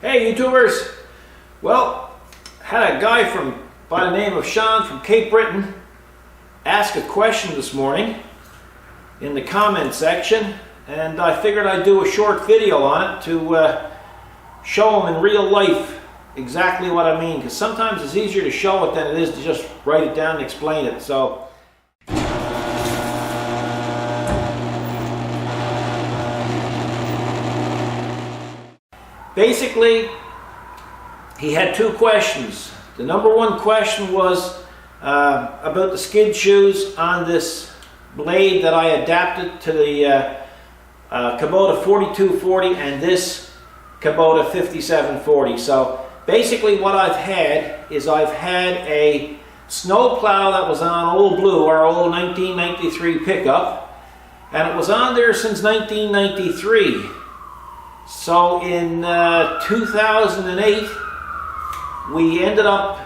Hey YouTubers! Well, had a guy by the name of Sean from Cape Breton ask a question this morning in the comment section, and I figured I'd do a short video on it to show him in real life exactly what I mean, because sometimes it's easier to show it than it is to just write it down and explain it. So basically, he had two questions. The number one question was about the skid shoes on this blade that I adapted to the Kubota 4240 and this Kubota 5740. So basically what I've had is I've had a snow plow that was on Old Blue, our old 1993 pickup, and it was on there since 1993. So in 2008, we ended up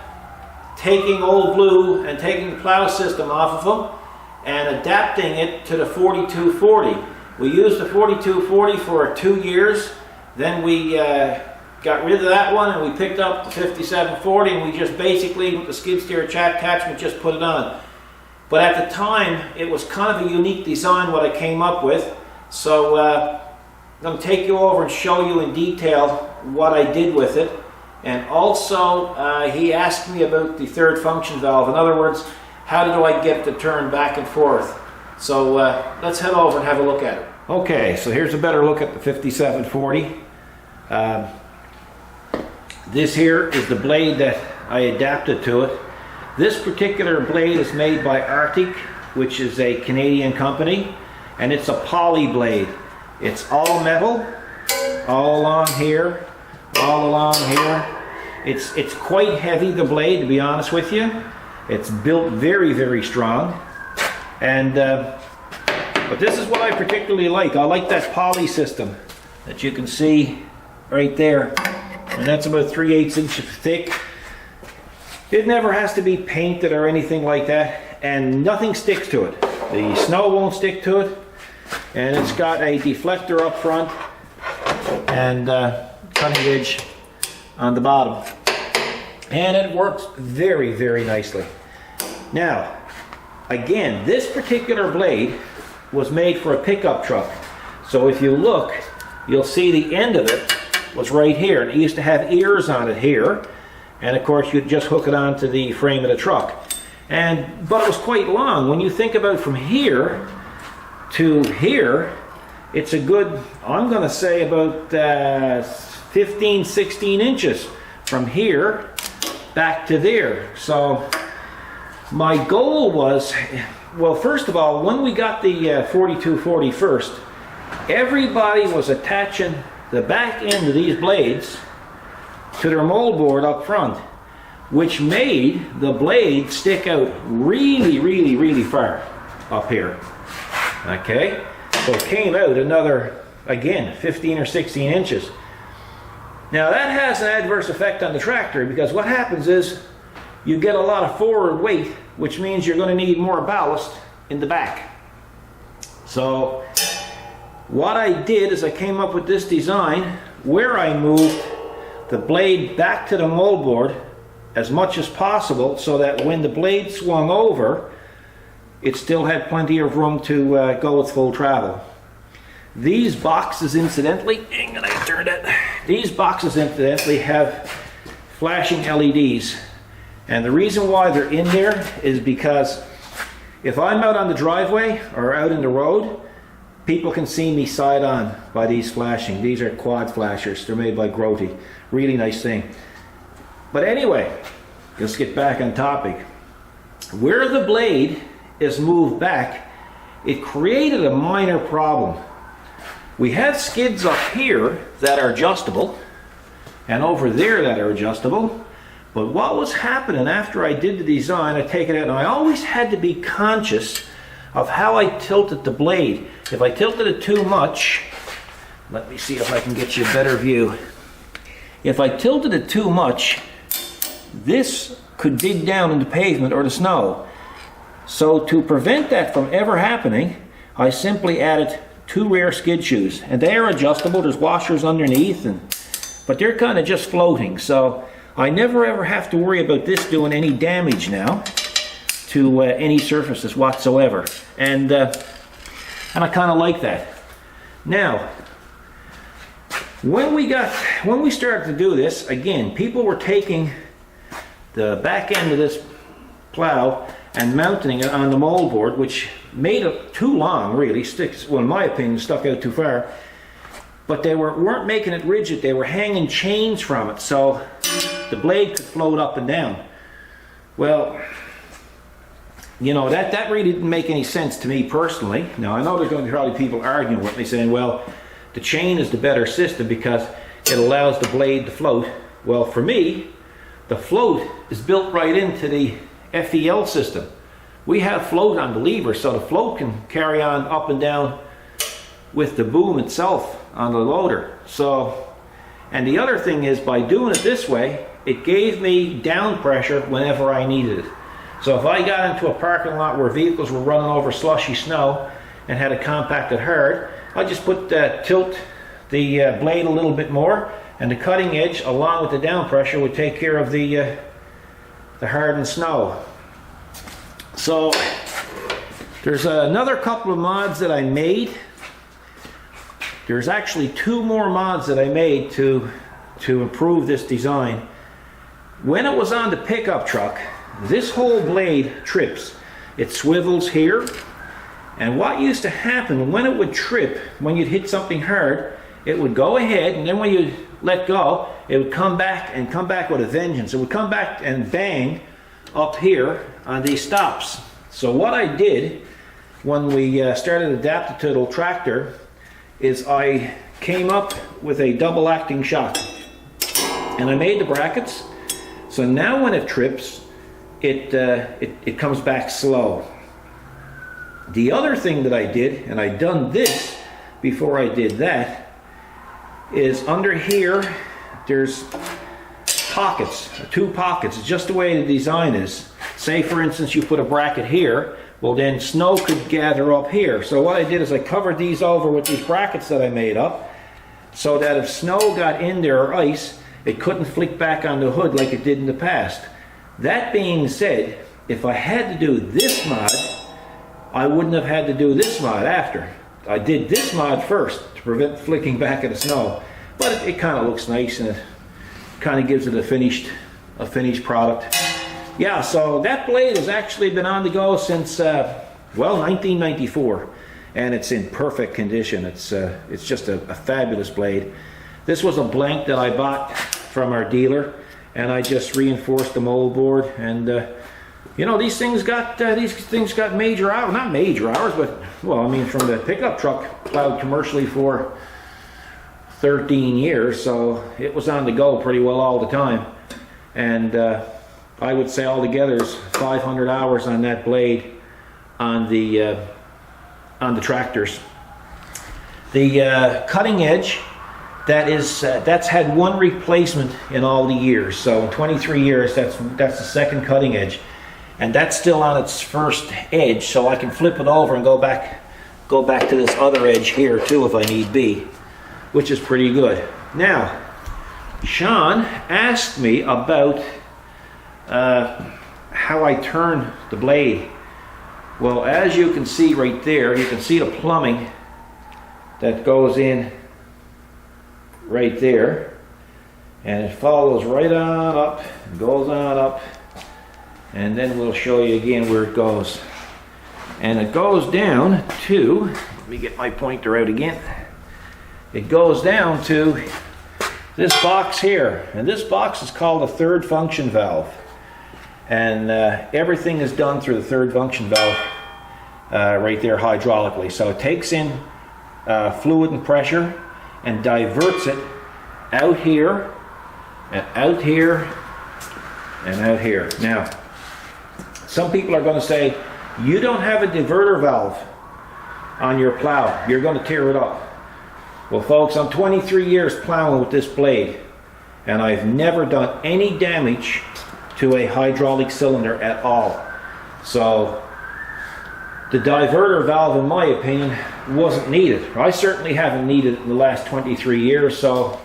taking Old Blue and taking the plow system off of them and adapting it to the 4240. We used the 4240 for 2 years, then we got rid of that one and we picked up the 5740, and we just basically, with the skid steer attachment, just put it on. But at the time, it was kind of a unique design what I came up with, so I'm going to take you over and show you in detail what I did with it. And also, he asked me about the third function valve. In other words, how do I get it to turn back and forth? So let's head over and have a look at it. Okay, so here's a better look at the 5740. This here is the blade that I adapted to it. This particular blade is made by Arctic, which is a Canadian company, and it's a poly blade. It's all metal, all along here, all along here. It's quite heavy, the blade, to be honest with you. It's built very, very strong. And but this is what I particularly like. I like that poly system that you can see right there. And that's about 3/8 inches thick. It never has to be painted or anything like that, and nothing sticks to it. The snow won't stick to it. And it's got a deflector up front and cutting edge on the bottom, and it works very, very nicely. Now again, this particular blade was made for a pickup truck, so if you look, you'll see the end of it was right here, and it used to have ears on it here, and of course you'd just hook it onto the frame of the truck. But it was quite long. When you think about from here to here, it's a good, I'm going to say about 15, 16 inches from here back to there. So my goal was, well, first of all, when we got the 4240 first, everybody was attaching the back end of these blades to their mold board up front, which made the blade stick out really, really, really far up here. Okay, so it came out another, again, 15 or 16 inches. Now that has an adverse effect on the tractor, because what happens is you get a lot of forward weight, which means you're going to need more ballast in the back. So what I did is I came up with this design where I moved the blade back to the mold board as much as possible, so that when the blade swung over, it still had plenty of room to go with full travel. These boxes, incidentally, these boxes incidentally have flashing LEDs, and the reason why they're in there is because if I'm out on the driveway or out in the road, people can see me side on by these flashing. These are quad flashers. They're made by Kubota. Really nice thing. But anyway, let's get back on topic. Where the blade is moved back, it created a minor problem. We have skids up here that are adjustable, and over there that are adjustable. But what was happening after I did the design, I take it out, and I always had to be conscious of how I tilted the blade. If I tilted it too much, let me see if I can get you a better view. If I tilted it too much, this could dig down into pavement or the snow. So to prevent that from ever happening, I simply added 2 rear skid shoes, and they are adjustable. There's washers underneath, and but they're kind of just floating. So I never ever have to worry about this doing any damage now to any surfaces whatsoever. And I kind of like that. Now, when we started to do this, again, people were taking the back end of this plow and mounting it on the moldboard, which made it too long, really. Sticks, well, in my opinion, stuck out too far. But they weren't making it rigid. They were hanging chains from it, so the blade could float up and down. Well, you know, that really didn't make any sense to me personally. Now, I know there's going to be probably people arguing with me saying, well, the chain is the better system because it allows the blade to float. Well, for me, the float is built right into the FEL system. We have float on the lever, so the float can carry on up and down with the boom itself on the loader. So, and the other thing is, by doing it this way, it gave me down pressure whenever I needed it. So if I got into a parking lot where vehicles were running over slushy snow and had it compacted hard, I just tilt the blade a little bit more, and the cutting edge along with the down pressure would take care of the hardened snow. So there's another couple of mods that I made. There's actually 2 more mods that I made to improve this design. When it was on the pickup truck, this whole blade trips. It swivels here, and what used to happen when it would trip, when you'd hit something hard, it would go ahead, and then when you let go, it would come back with a vengeance. It would come back and bang up here on these stops. So what I did when we started adapting to the tractor is I came up with a double acting shock, and I made the brackets. So now when it trips, it comes back slow. The other thing that I did, and I'd done this before I did that, is under here there's pockets, 2 pockets. It's just the way the design is. Say for instance you put a bracket here, well then snow could gather up here. So what I did is I covered these over with these brackets that I made up, so that if snow got in there or ice, it couldn't flick back on the hood like it did in the past. That being said, if I had to do this mod, I wouldn't have had to do this mod after. I did this mod first to prevent flicking back of the snow, but it kind of looks nice and it kind of gives it a finished product. Yeah, so that blade has actually been on the go since well, 1994, and it's in perfect condition. It's just a fabulous blade. This was a blank that I bought from our dealer, and I just reinforced the moldboard. And you know, these things got major hours, not major hours, but well, I mean, from the pickup truck plowed commercially for 13 years, so it was on the go pretty well all the time. And I would say altogether there's 500 hours on that blade on the tractors. The cutting edge, that's had 1 replacement in all the years. So in 23 years, that's the second cutting edge, and that's still on its first edge. So I can flip it over and go back to this other edge here too if I need be, which is pretty good. Now, Sean asked me about how I turn the blade. Well, as you can see right there, you can see the plumbing that goes in right there, and it follows right on up, goes on up, and then we'll show you again where it goes. And it goes down to, let me get my pointer out again, it goes down to this box here, and this box is called a third function valve, and everything is done through the third function valve right there hydraulically. So it takes in fluid and pressure and diverts it out here and out here and out here. Now, some people are going to say, you don't have a diverter valve on your plow, you're going to tear it up. Well folks, I'm 23 years plowing with this blade, and I've never done any damage to a hydraulic cylinder at all. So the diverter valve, in my opinion, wasn't needed. I certainly haven't needed it in the last 23 years, so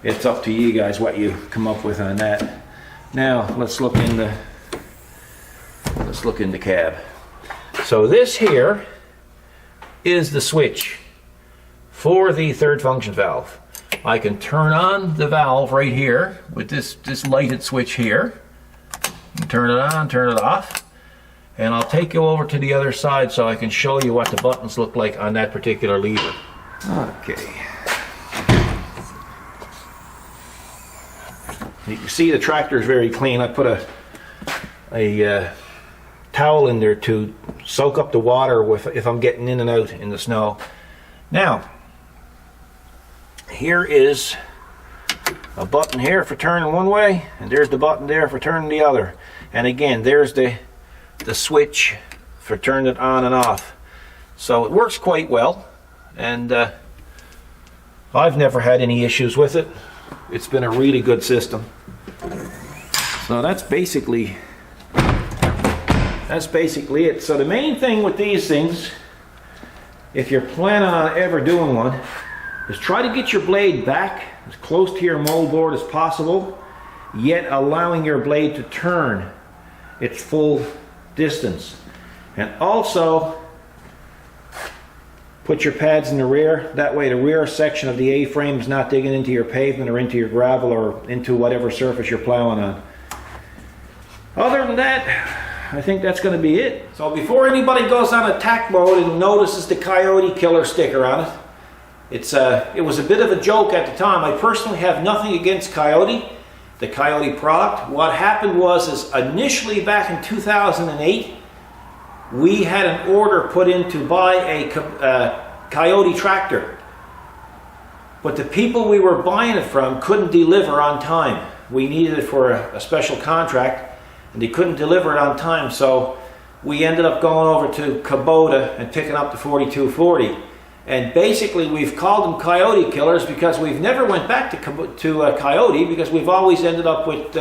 it's up to you guys what you come up with on that. Now let's look in the cab. So this here is the switch for the third function valve. I can turn on the valve right here with this lighted switch here. Turn it on, turn it off. And I'll take you over to the other side so I can show you what the buttons look like on that particular lever. Okay. You can see the tractor is very clean. I put a towel in there to soak up the water if I'm getting in and out in the snow. Now, here is a button here for turning one way, and there's the button there for turning the other. And again, there's the switch for turning it on and off. So it works quite well, and I've never had any issues with it. It's been a really good system. So that's basically it. So the main thing with these things, if you're planning on ever doing one, is try to get your blade back as close to your moldboard as possible, yet allowing your blade to turn its full distance. And also put your pads in the rear. That way the rear section of the A-frame is not digging into your pavement or into your gravel or into whatever surface you're plowing on. Other than that, I think that's going to be it. So before anybody goes on attack mode and notices the Coyote Killer sticker on it, it was a bit of a joke at the time. I personally have nothing against Coyote, the Coyote product. What happened was initially back in 2008, we had an order put in to buy a Coyote tractor. But the people we were buying it from couldn't deliver on time. We needed it for a special contract, and they couldn't deliver it on time. So we ended up going over to Kubota and picking up the 4240. And basically we've called them Coyote Killers because we've never went back to Coyote, because we've always ended up with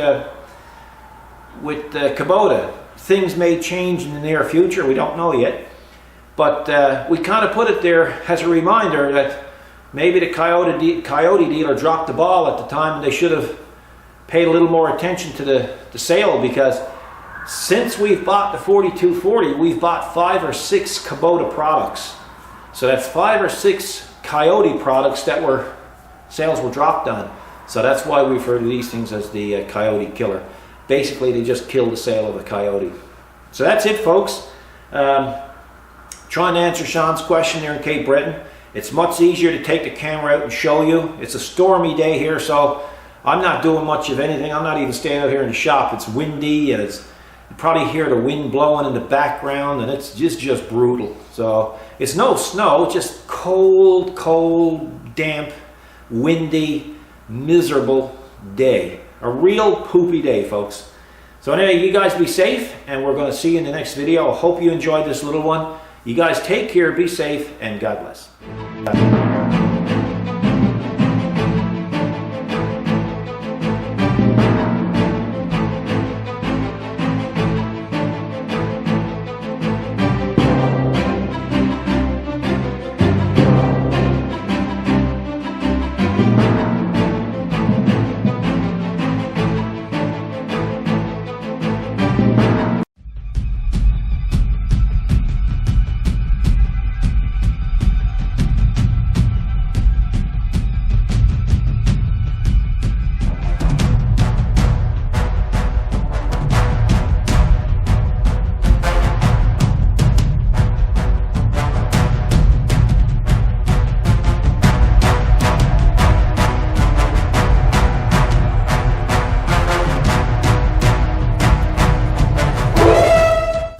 Kubota. Things may change in the near future, we don't know yet. But we kind of put it there as a reminder that maybe the Coyote dealer dropped the ball at the time, and they should have paid a little more attention to the sale, because since we've bought the 4240, we've bought 5 or 6 Kubota products. So that's 5 or 6 Coyote products that sales were dropped on. So that's why we refer to these things as the Coyote Killer. Basically, they just killed the sale of the Coyote. So that's it, folks. Trying to answer Sean's question there in Cape Breton. It's much easier to take the camera out and show you. It's a stormy day here, so I'm not doing much of anything. I'm not even standing out here in the shop. It's windy, and you probably hear the wind blowing in the background, and it's just brutal. So it's no snow, just cold, damp, windy, miserable day. A real poopy day, folks. So anyway, you guys be safe, and we're going to see you in the next video. I hope you enjoyed this little one. You guys take care, be safe, and God bless.